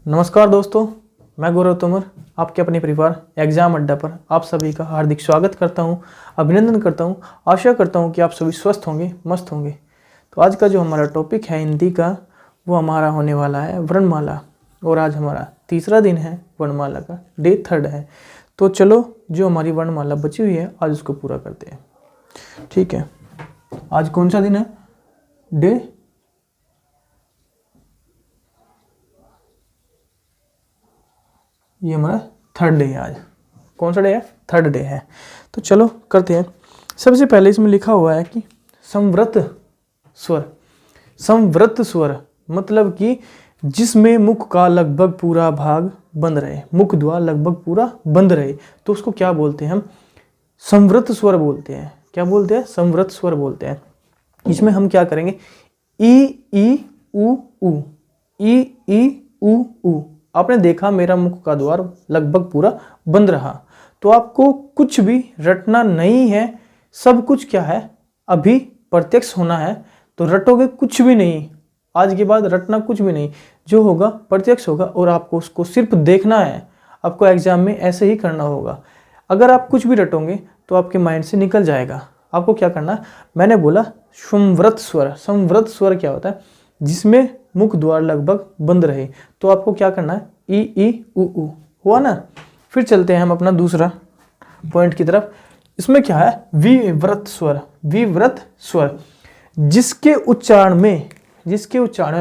नमस्कार दोस्तों, मैं गौरव तोमर आपके अपने परिवार एग्जाम अड्डा पर आप सभी का हार्दिक स्वागत करता हूं, अभिनंदन करता हूं। आशा करता हूं कि आप सभी स्वस्थ होंगे, मस्त होंगे। तो आज का जो हमारा टॉपिक है हिंदी का, वो हमारा होने वाला है वर्णमाला। और आज हमारा तीसरा दिन है वर्णमाला का, डे 3 है। तो चलो, जो हमारी वर्णमाला बची हुई है आज उसको पूरा करते हैं। ठीक है, आज कौन सा दिन है? डे ये हमारा 3rd डे है। आज कौन सा डे है? 3rd डे है। तो चलो करते हैं। सबसे पहले इसमें लिखा हुआ है कि संवृत स्वर। संवृत स्वर मतलब कि जिसमें मुख का लगभग पूरा भाग बंद रहे, मुख द्वार लगभग पूरा बंद रहे, तो उसको क्या बोलते हैं? हम संवृत स्वर बोलते हैं। क्या बोलते हैं? संवृत स्वर बोलते हैं। इसमें हम क्या करेंगे? ई उ ऊ, ई उ ऊ। आपने देखा मेरा मुख का द्वार लगभग पूरा बंद रहा, तो आपको कुछ भी रटना नहीं है। सब कुछ क्या है? अभी प्रत्यक्ष होना है। तो रटोगे कुछ भी नहीं, आज के बाद रटना कुछ भी नहीं। जो होगा प्रत्यक्ष होगा और आपको उसको सिर्फ देखना है। आपको एग्जाम में ऐसे ही करना होगा। अगर आप कुछ भी रटोगे तो आपके माइंड से निकल जाएगा। आपको क्या करना है? मैंने बोला संवृत स्वर। संवृत स्वर क्या होता है? जिसमें मुख द्वार लगभग बंद रहे। तो आपको क्या करना है? ई उ हुआ ना। फिर चलते हैं हम अपना दूसरा पॉइंट की तरफ। इसमें क्या है? विव्रत स्वर। विव्रत स्वर जिसके उच्चारण में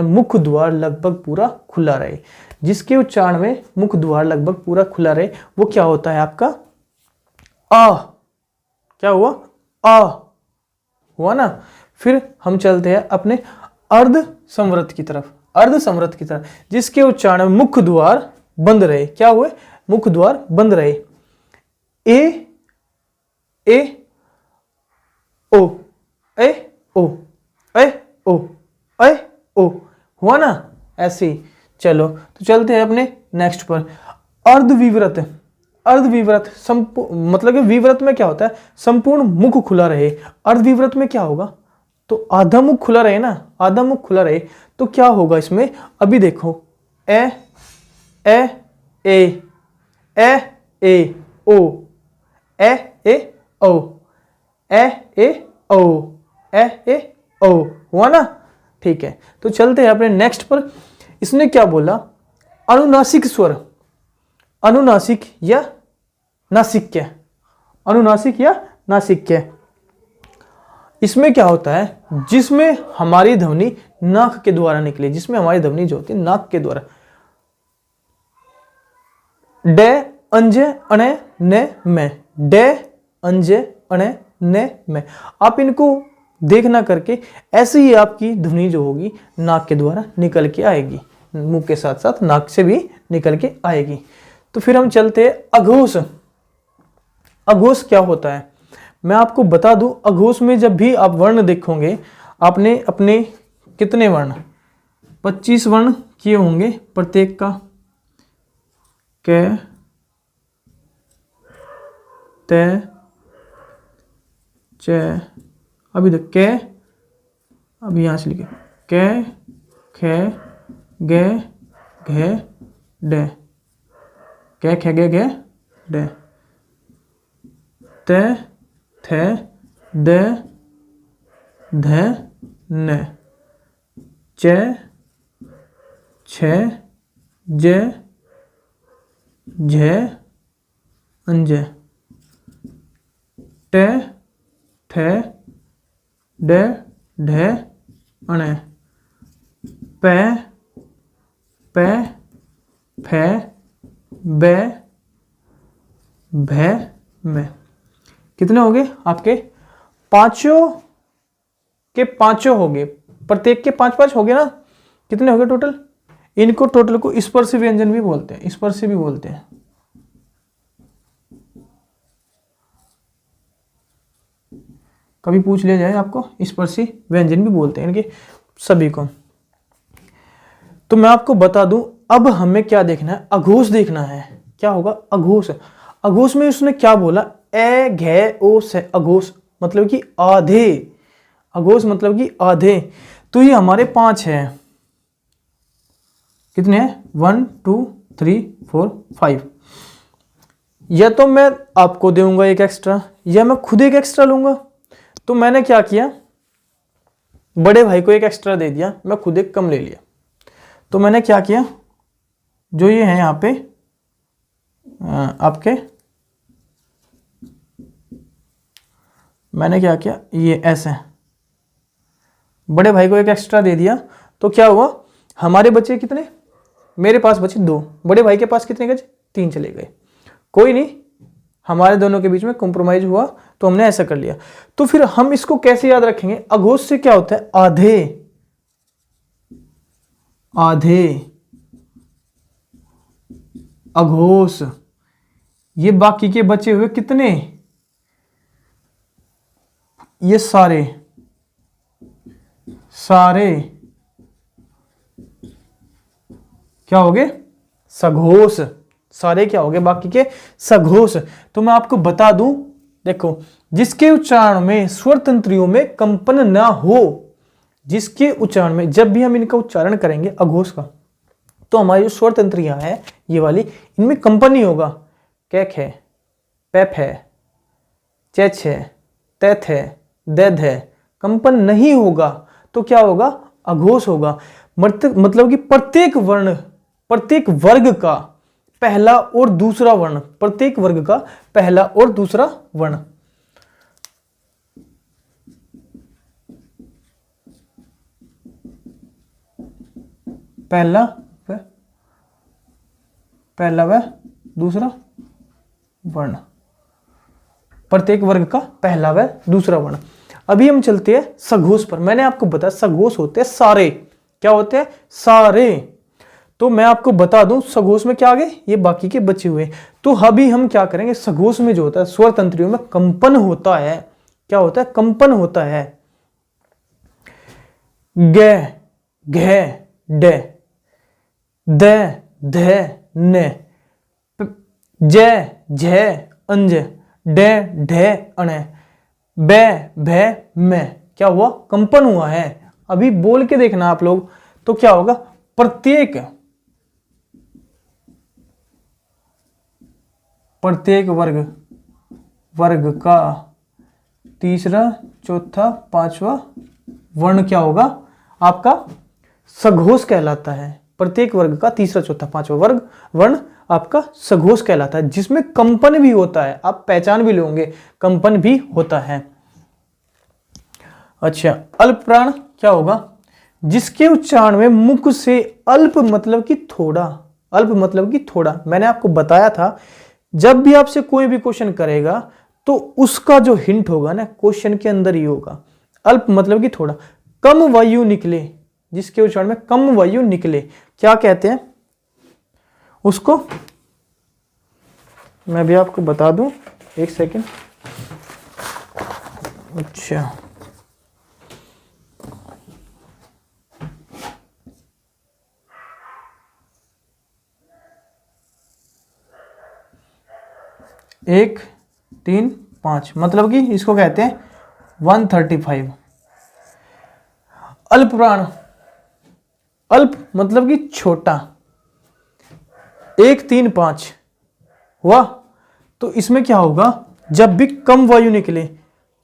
मुख द्वार लगभग पूरा खुला रहे। जिसके उच्चारण में मुख द्वार लगभग पूरा खुला रहे, वो क्या होता है आपका? आ। क्या हुआ? आ हुआ ना। फिर हम चलते हैं अपने अर्ध संवृत की तरफ। अर्ध संवृत की तरफ जिसके उच्चारण में मुख द्वार बंद रहे। क्या हुए? मुख द्वार बंद रहे। ए ओ, ए ओ, ए ओ, ए ओ। हुआ ना ऐसे ही। चलो तो चलते हैं अपने नेक्स्ट पर। अर्धविव्रत। अर्धविव्रत मतलब कि विव्रत में क्या होता है? संपूर्ण मुख खुला रहे। अर्धविव्रत में क्या होगा? तो आधा मुख खुला रहे ना, आधा मुख खुला रहे। तो क्या होगा इसमें? अभी देखो, ए ओ, ए ओ, ए ओ। हुआ ना। ठीक है, तो चलते हैं अपने नेक्स्ट पर। इसने क्या बोला? अनुनासिक स्वर। अनुनासिक या नासिक्य। अनुनासिक या नासिक्य। इसमें क्या होता है? जिसमें हमारी ध्वनि नाक के द्वारा निकले। जिसमें हमारी ध्वनि जो होती है नाक के द्वारा। डे अंजे अणे ने में। डे अंजे अणे ने में। आप इनको देखना करके ऐसे ही आपकी ध्वनि जो होगी नाक के द्वारा निकल के आएगी। मुंह के साथ साथ नाक से भी निकल के आएगी। तो फिर हम चलते हैं अघोष। अघोष क्या होता है? मैं आपको बता दूं, अघोष में जब भी आप वर्ण देखोगे, आपने अपने कितने वर्ण? 25 वर्ण किए होंगे प्रत्येक का। क, ते, च। अभी देख के, अभी यहां से लिखे क, ख, ग, घ, ड। क, ख, ग, घ, ड। ते, थे, द, ध, न। च, छ, ज, झ, अंज। ट, ठ, ड, ढ, अण। प, फ, ब, भ, म। कितने हो गए आपके? पांचों के पांचों हो गए। प्रत्येक के 5-5 हो गए ना। कितने हो गए टोटल? इनको टोटल को स्पर्शी व्यंजन भी बोलते हैं। स्पर्शी भी बोलते हैं। कभी पूछ लिया जाए आपको, स्पर्शी व्यंजन भी बोलते हैं इनके सभी को। तो मैं आपको बता दूं, अब हमें क्या देखना है? अघोष देखना है। क्या होगा? अघोष। अघोष में उसने क्या बोला? ए घे ओ से। अघोष मतलब कि आधे। अघोष मतलब कि आधे। तो ये हमारे 5 है। कितने हैं 1 2 3 4 5। या तो मैं आपको दूंगा एक एक्स्ट्रा या मैं खुद एक एक्स्ट्रा लूंगा। तो मैंने क्या किया, बड़े भाई को एक एक्स्ट्रा दे दिया, मैं खुद एक कम ले लिया। तो मैंने क्या किया, जो ये है यहाँ पे आपके, मैंने क्या किया, ये ऐसे बड़े भाई को एक एक्स्ट्रा दे दिया। तो क्या हुआ, हमारे बचे कितने, मेरे पास बचे 2, बड़े भाई के पास कितने गए, 3 चले गए। कोई नहीं, हमारे दोनों के बीच में कॉम्प्रोमाइज हुआ, तो हमने ऐसा कर लिया। तो फिर हम इसको कैसे याद रखेंगे, अघोष से क्या होता है, आधे, आधे अघोष। ये बाकी के बचे हुए कितने, ये सारे सारे क्या हो गए, सघोष। सारे क्या हो गए, बाकी के सघोष। तो मैं आपको बता दूं, देखो, जिसके उच्चारण में स्वर तंत्रियों में कंपन ना हो, जिसके उच्चारण में, जब भी हम इनका उच्चारण करेंगे अघोष का, तो हमारी जो स्वर तंत्रियां है ये वाली, इनमें कंपन नहीं होगा। कैक है, पैप है, चेच है, तैथ है, दैध है, कंपन नहीं होगा। तो क्या होगा, अघोष होगा। मतलब कि प्रत्येक वर्ण, प्रत्येक वर्ग का पहला और दूसरा वर्ण, प्रत्येक वर्ग का पहला और दूसरा वर्ण। पहला व दूसरा वर्ण, प्रत्येक वर्ग का पहला व दूसरा वर्ण। अभी हम चलते हैं सघोष पर। मैंने आपको बताया सघोष होते हैं सारे, क्या होते हैं, सारे। तो मैं आपको बता दूं, सघोष में क्या आ गए, ये बाकी के बचे हुए। तो अभी हम क्या करेंगे, सघोष में जो होता है स्वर तंत्रियों में कंपन होता है, क्या होता है, कंपन होता है। ग, घ, ड, द, ध, न, ज, झ, अंज, ड, ढ, अण, ब, भ, म। क्या हुआ, कंपन हुआ है। अभी बोल के देखना आप लोग, तो क्या होगा, प्रत्येक वर्ग का तीसरा, चौथा, पांचवा वर्ण क्या होगा, आपका सघोष कहलाता है। प्रत्येक वर्ग का तीसरा, चौथा, पांचवा वर्ण आपका सघोष कहलाता है, जिसमें कंपन भी होता है। आप पहचान भी लोगे, कंपन भी होता है। अच्छा, अल्प प्राण क्या होगा, जिसके उच्चारण में मुख से अल्प मतलब कि थोड़ा, अल्प मतलब कि थोड़ा। मैंने आपको बताया था, जब भी आपसे कोई भी क्वेश्चन करेगा तो उसका जो हिंट होगा ना, क्वेश्चन के अंदर ही होगा। अल्प मतलब कि थोड़ा, कम वायु निकले, जिसके उच्चारण में कम वायु निकले, क्या कहते हैं उसको, मैं भी आपको बता दूं, एक सेकंड। अच्छा, एक 3 5, मतलब कि इसको कहते हैं 135। अल्प प्राण, अल्प मतलब कि छोटा, 1 3 5 हुआ। तो इसमें क्या होगा, जब भी कम वायु निकले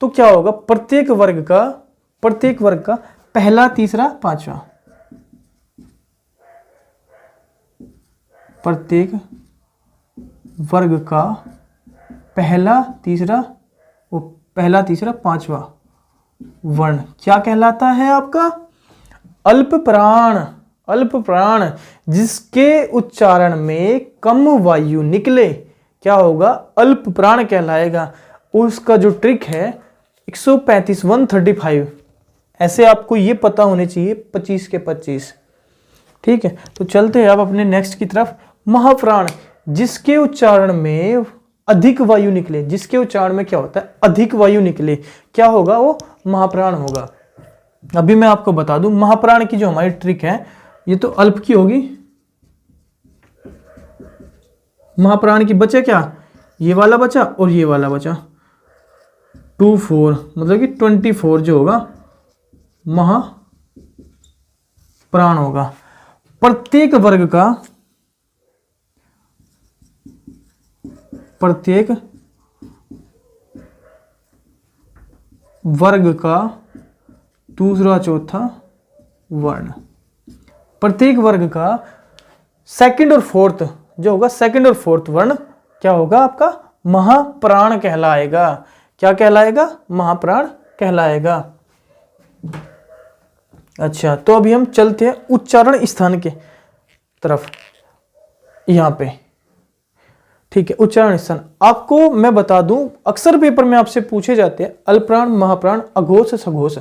तो क्या होगा, प्रत्येक वर्ग का पहला, तीसरा, पांचवा, प्रत्येक वर्ग का पहला, तीसरा, पांचवा वर्ण क्या कहलाता है आपका, अल्प प्राण। अल्प प्राण, जिसके उच्चारण में कम वायु निकले, क्या होगा, अल्प प्राण कहलाएगा। उसका जो ट्रिक है 135 135, ऐसे आपको ये पता होने चाहिए 25 के 25। ठीक है, तो चलते हैं अब अपने नेक्स्ट की तरफ। महाप्राण, जिसके उच्चारण में अधिक वायु निकले, जिसके उच्चारण में क्या होता है, अधिक वायु निकले, क्या होगा, वो महाप्राण होगा। अभी मैं आपको बता दूं, महाप्राण की जो हमारी ट्रिक है, ये तो अल्प की होगी। महाप्राण की बचे क्या, ये वाला बचा और ये वाला बचा, 2 4, मतलब कि 24 जो होगा महाप्राण होगा। प्रत्येक वर्ग का दूसरा चौथा वर्ण। प्रत्येक वर्ग का सेकंड और फोर्थ जो होगा, सेकंड और फोर्थ वर्ण क्या होगा आपका? महाप्राण कहलाएगा। क्या कहलाएगा? महाप्राण कहलाएगा। अच्छा, तो अभी हम चलते हैं उच्चारण स्थान के तरफ, यहां पे। ठीक है, उच्चारण स्थान आपको मैं बता दूं, अक्सर पेपर में आपसे पूछे जाते हैं अल्पप्राण, महाप्राण, अघोष, सघोष।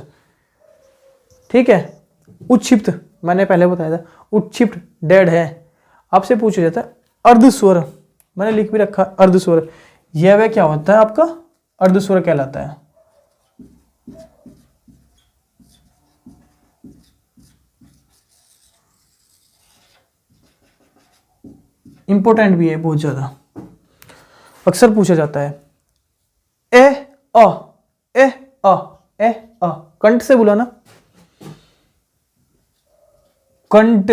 ठीक है, उच्छिप्त मैंने पहले बताया था, उच्छिप्त डेड है, आपसे पूछा जाता है। अर्धस्वर मैंने लिख भी रखा, अर्धस्वर यह वह क्या होता है आपका? अर्धस्वर कहलाता है। इंपॉर्टेंट भी है बहुत ज्यादा, अक्सर पूछा जाता है। ए अ, ए अ, ए अ, कंठ से बुलाना, कंठ।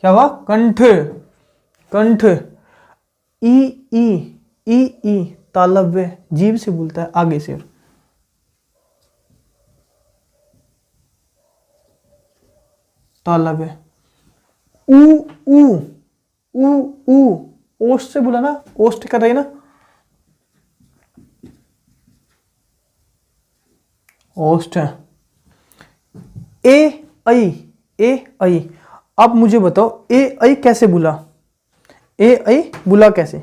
क्या हुआ? कंठ, कंठ। ई ई ई ई तालव्य, जीभ से बोलता है आगे से। तालव्य। ऊ ऊ ऊ ऊ, ओष्ठ से बुलाना, ओष्ठ कर रही ना, ओष्ठ। ए आई, ए आई। अब मुझे बताओ ए आई कैसे बुला? ए आई बुला कैसे?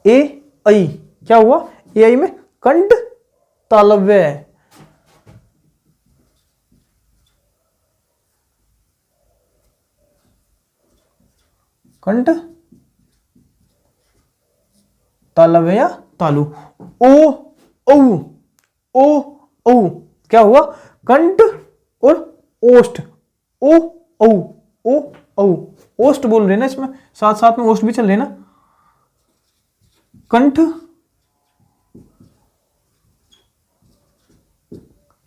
ए आई क्या हुआ? ए आई में कंठ तालव्य है। कंठ तालव्य या तालु। ओ औ, ओ औ क्या हुआ? कंठ और ओष्ठ। ओ औ, ओ औ, ओष्ठ बोल रहे ना इसमें, साथ साथ में ओष्ठ भी चल रहे ना। कंठ,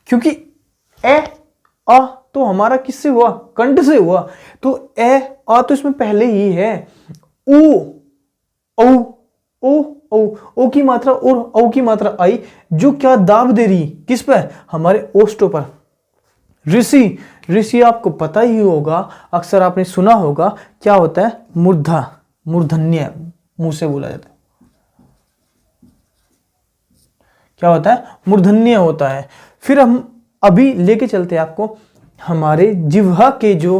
क्योंकि ए आ तो हमारा किससे हुआ? कंठ से हुआ, तो ए आ तो इसमें पहले ही है। ओ औ, ओ औ, ओ की मात्रा और औ की मात्रा आई, जो क्या दाब दे रही? किस पर? हमारे ओष्ठों पर। ऋषि, ऋषि आपको पता ही होगा, अक्सर आपने सुना होगा, क्या होता है? मूर्धा, मूर्धन्य, मुंह से बोला जाता है। क्या होता है? मूर्धन्य होता है। फिर हम अभी लेके चलते हैं आपको हमारे जिह्वा के जो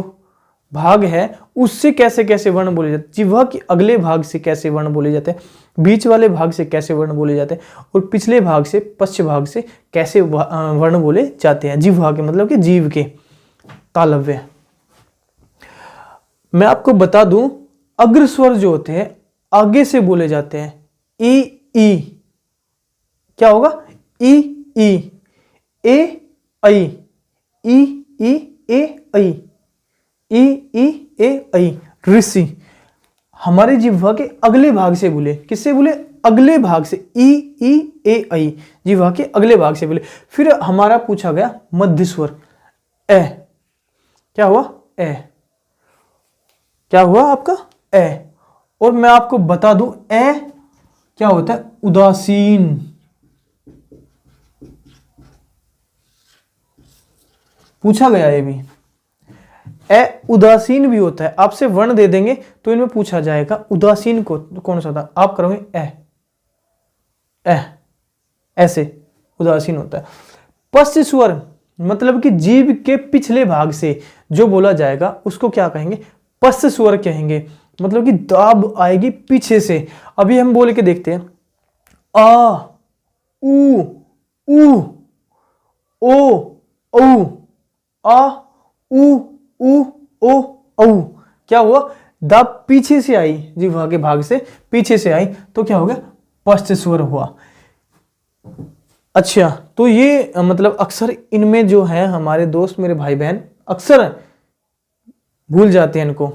भाग है उससे कैसे कैसे वर्ण बोले जाते हैं, जिह्वा के अगले भाग से कैसे वर्ण बोले जाते हैं, बीच वाले भाग से कैसे वर्ण बोले जाते हैं, और पिछले भाग से, पश्च भाग से कैसे वर्ण बोले जाते हैं। जिह्वा के मतलब कि जीव के तालव्य। मैं आपको बता दूं, अग्रस्वर जो होते हैं आगे से बोले जाते हैं। ई ई क्या होगा? ई ई, ए आई, ई ई ए आई, ई ई ए आई। ऋषि हमारे जिह्वा के अगले भाग से बोले, किससे बोले? अगले भाग से, ई ई ए आई, जिह्वा के अगले भाग से बोले। फिर हमारा पूछा गया मध्य स्वर ए। क्या हुआ? ए। क्या हुआ आपका? ए। और मैं आपको बता दूं ए क्या होता है? उदासीन। पूछा गया ये भी, ए उदासीन भी होता है। आपसे वर्ण दे देंगे तो इनमें पूछा जाएगा उदासीन को कौन सा था, आप करोगे ए, ए, ऐसे उदासीन होता है। पश्च स्वर मतलब कि जीभ के पिछले भाग से जो बोला जाएगा उसको क्या कहेंगे? पश्च स्वर कहेंगे, मतलब कि दाब आएगी पीछे से। अभी हम बोल के देखते हैं, आ ऊ ऊ, ओ औ, आ ऊ ऊ ओ औ। क्या हुआ? दाब पीछे से आई, जिह्वा के भाग से पीछे से आई, तो क्या हो गया? पश्च स्वर हुआ। अच्छा, तो ये मतलब अक्सर इनमें जो है हमारे दोस्त, मेरे भाई बहन अक्सर भूल जाते हैं इनको।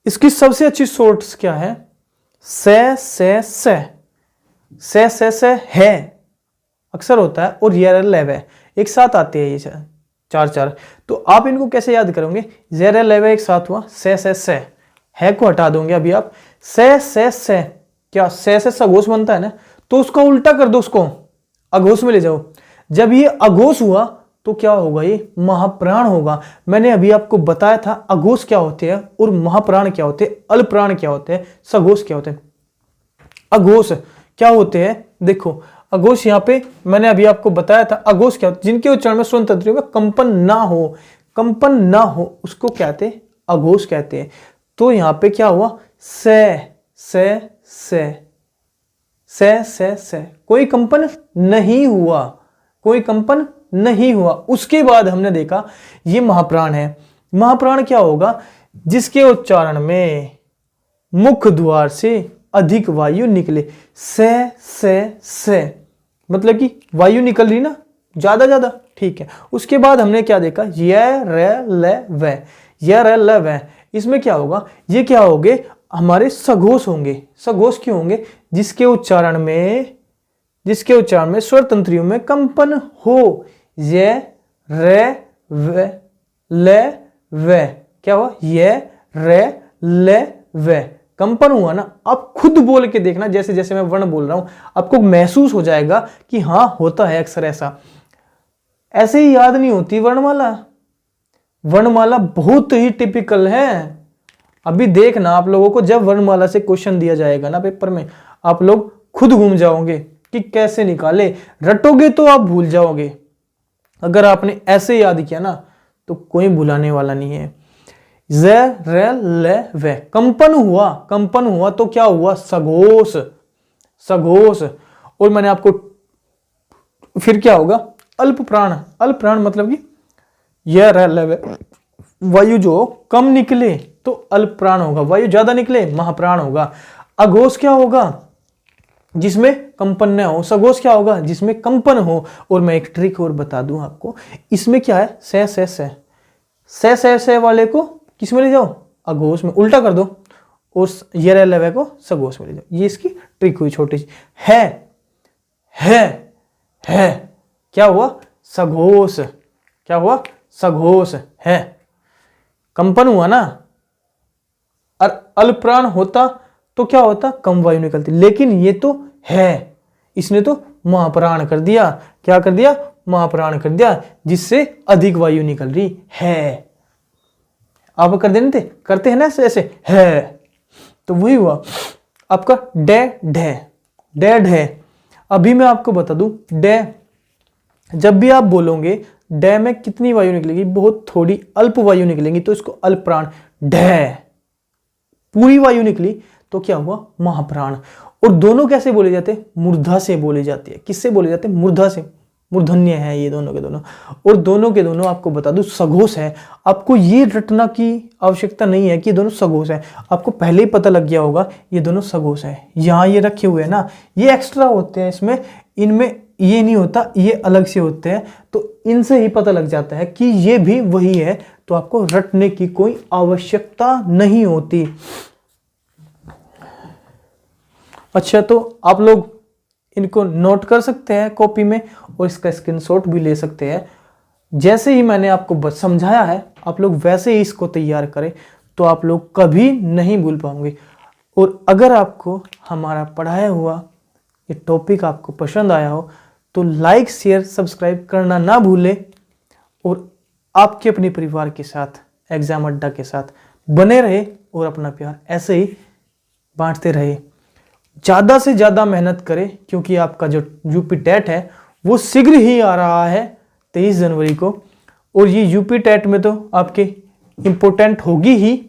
इसकी सबसे अच्छी सोर्स क्या है? से से है अक्सर होता है, और ये लेव है, एक साथ आते हैं ये 4 4। तो आप इनको कैसे याद करोगे? ज़ेर लेवे एक साथ हुआ, से है को हटा दोगे अभी आप, से क्या से सघोष बनता है ना, तो उसका उल्टा कर दो, उसको अघोष में ले जाओ। जब ये अघोष हुआ तो क्या होगा? ये महाप्राण होगा। मैंने अभी आपको बताया था अघोष क्या होते हैं और महाप्राण क्या होते हैं, अल्पप्राण क्या होते हैं, सघोष क्या होते हैं। अघोष क्या होते हैं? देखो अघोष यहाँ पे मैंने अभी आपको बताया था, अघोष क्या होते हैं? जिनके उच्चारण में स्वर तंत्रियों में कंपन ना हो उसको कहते हैं अघोष कहते हैं। तो यहाँ पे क्या हुआ? से कोई कंपन नहीं हुआ। उसके बाद हमने देखा ये महाप्राण है। महाप्राण क्या होगा? जिसके उच्चारण में मुख द्वार से अधिक वायु निकले। से मतलब कि वायु निकल रही ना ज्यादा, ठीक है। उसके बाद हमने क्या देखा? य र ल इसमें क्या होगा? ये क्या होंगे? हमारे सघोष होंगे। सघोष क्यों होंगे? जिसके उच्चारण में स्वर तंत्रियों में कंपन हो। ये रे वे ले वे क्या हुआ? ये रे ले वे कंपन हुआ ना। आप खुद बोल के देखना, जैसे जैसे मैं वर्ण बोल रहा हूं आपको महसूस हो जाएगा कि हाँ होता है अक्सर ऐसा। ऐसे ही याद नहीं होती वर्णमाला बहुत ही टिपिकल है। अभी देखना आप लोगों को जब वर्णमाला से क्वेश्चन दिया जाएगा ना पेपर में, आप लोग खुद घूम जाओगे कि कैसे निकाले। रटोगे तो आप भूल जाओगे। अगर आपने ऐसे याद किया ना तो कोई भुलाने वाला नहीं है। ज र ल व कंपन हुआ तो क्या हुआ? सघोष। और मैंने आपको फिर क्या होगा? अल्पप्राण मतलब कि यह र ल व वायु जो कम निकले तो अल्पप्राण होगा, वायु ज्यादा निकले महाप्राण होगा। अघोष क्या होगा? जिसमें कंपन न हो। सघोष क्या होगा? जिसमें कंपन हो। और मैं एक ट्रिक और बता दूं आपको, इसमें क्या है? से वाले को किस में ले जाओ? अघोष में। उल्टा कर दो और ये रह लवे को सघोष में ले जाओ। ये इसकी ट्रिक हुई छोटी सी। है क्या हुआ? सघोष। क्या हुआ? सघोष है। कंपन हुआ ना। और अल्पप्राण होता तो क्या होता? कम वायु निकलती। लेकिन ये तो है, इसने तो महाप्राण कर दिया। क्या कर दिया? महाप्राण कर दिया, जिससे अधिक वायु निकल रही है। आप कर देते करते हैं ना ऐसे है, तो वही हुआ आपका डेड है। अभी मैं आपको बता दूं, जब भी आप बोलोगे डे में कितनी वायु निकलेगी? बहुत थोड़ी अल्प वायु निकलेगी, तो इसको अल्पप्राण। पूरी वायु निकली तो क्या हुआ? महाप्राण। और दोनों कैसे बोले जाते हैं? मूर्धा से बोले जाते हैं। किससे बोले जाते हैं? मूर्धा से। मूर्धन्य है ये दोनों के दोनों। और दोनों के दोनों आपको बता दूं सघोष है। आपको ये रटना की आवश्यकता नहीं है कि ये दोनों सघोष है। आपको पहले ही पता लग गया होगा ये दोनों सघोष है। यहाँ ये रखे हुए हैं ना, ये एक्स्ट्रा होते हैं इसमें, इनमें ये नहीं होता, ये अलग से होते हैं। तो इनसे ही पता लग जाता है कि ये भी वही है। तो आपको रटने की कोई आवश्यकता नहीं होती। अच्छा, तो आप लोग इनको नोट कर सकते हैं कॉपी में और इसका स्क्रीनशॉट भी ले सकते हैं। जैसे ही मैंने आपको समझाया है आप लोग वैसे ही इसको तैयार करें, तो आप लोग कभी नहीं भूल पाओगे। और अगर आपको हमारा पढ़ाया हुआ ये टॉपिक आपको पसंद आया हो तो लाइक शेयर सब्सक्राइब करना ना भूलें। और आपके अपने परिवार के साथ एग्जाम अड्डा के साथ बने रहे और अपना प्यार ऐसे ही बांटते रहे। ज़्यादा से ज़्यादा मेहनत करें, क्योंकि आपका जो यूपी टेट है वो शीघ्र ही आ रहा है 23 जनवरी को। और ये यूपी टेट में तो आपके इम्पोर्टेंट होगी ही,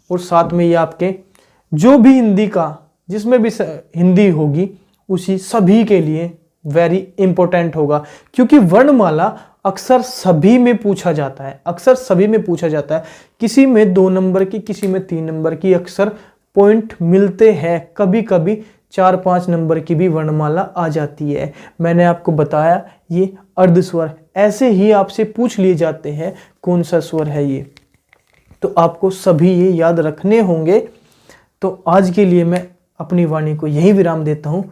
और साथ में ये आपके जो भी हिंदी का जिसमें भी हिंदी होगी उसी सभी के लिए वेरी इंपॉर्टेंट होगा। क्योंकि वर्णमाला अक्सर सभी में पूछा जाता है, किसी में 2 नंबर की, किसी में 3 नंबर की अक्सर पॉइंट मिलते हैं। कभी कभी 4-5 नंबर की भी वर्णमाला आ जाती है। मैंने आपको बताया ये अर्धस्वर ऐसे ही आपसे पूछ लिए जाते हैं कौन सा स्वर है ये, तो आपको सभी ये याद रखने होंगे। तो आज के लिए मैं अपनी वाणी को यही विराम देता हूँ।